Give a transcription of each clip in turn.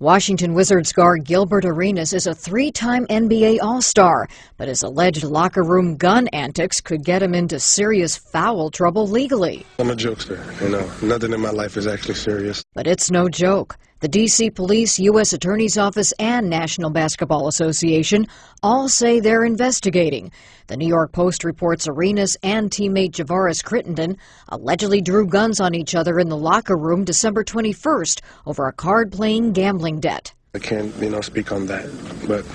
Washington Wizards guard Gilbert Arenas is a three-time NBA All-Star, but his alleged locker room gun antics could get him into serious foul trouble legally. I'm a jokester, nothing in my life is actually serious. But it's no joke. The D.C. Police, U.S. Attorney's Office, and National Basketball Association all say they're investigating. The New York Post reports Arenas and teammate Javaris Crittenden allegedly drew guns on each other in the locker room December 21st over a card-playing gambling debt. I can't, speak on that. But,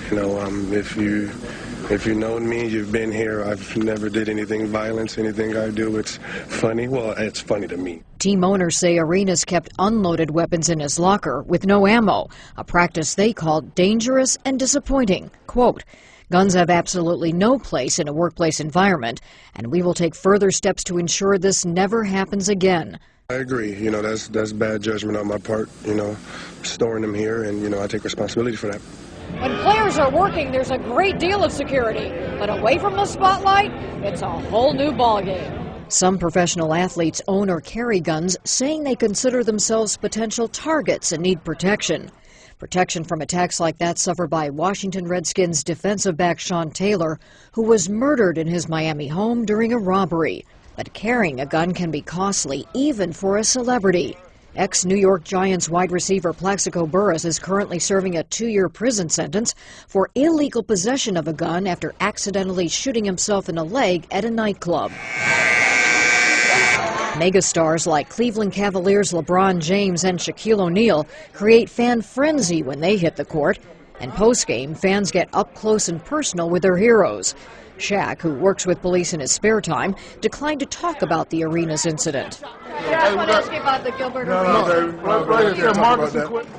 if you know me, you've been here, I've never did anything violent. Anything I do, it's funny. Well, it's funny to me. Team owners say Arenas kept unloaded weapons in his locker with no ammo, a practice they called dangerous and disappointing. Quote, "Guns have absolutely no place in a workplace environment, and we will take further steps to ensure this never happens again." I agree. That's bad judgment on my part, storing them here, and, I take responsibility for that. When players are working, there's a great deal of security, but away from the spotlight, it's a whole new ballgame. Some professional athletes own or carry guns, saying they consider themselves potential targets and need protection. Protection from attacks like that suffered by Washington Redskins defensive back Sean Taylor, who was murdered in his Miami home during a robbery. But carrying a gun can be costly, even for a celebrity. Ex-New York Giants wide receiver Plaxico Burress is currently serving a 2-year prison sentence for illegal possession of a gun after accidentally shooting himself in the leg at a nightclub. Megastars like Cleveland Cavaliers' LeBron James and Shaquille O'Neal create fan frenzy when they hit the court, and post-game, fans get up close and personal with their heroes. Shaq, who works with police in his spare time, declined to talk about the Arenas incident. I want to ask you about the Gilbert Arenas.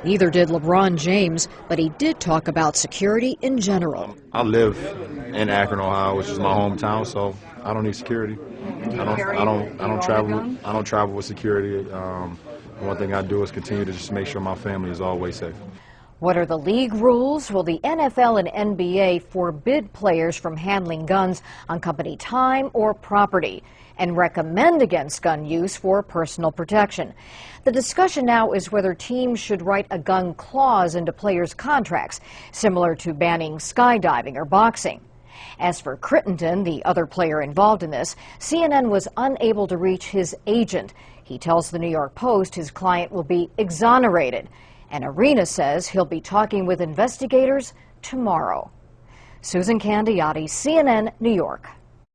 Neither did LeBron James, but he did talk about security in general. I live in Akron, Ohio, which is my hometown, so I don't need security. I don't travel with security. One thing I do is continue to just make sure my family is always safe. What are the league rules? Will the NFL and NBA forbid players from handling guns on company time or property and recommend against gun use for personal protection? The discussion now is whether teams should write a gun clause into players' contracts, similar to banning skydiving or boxing. As for Crittenden, the other player involved in this, CNN was unable to reach his agent. He tells the New York Post his client will be exonerated. And Arenas says he'll be talking with investigators tomorrow. Susan Candiotti, CNN, New York.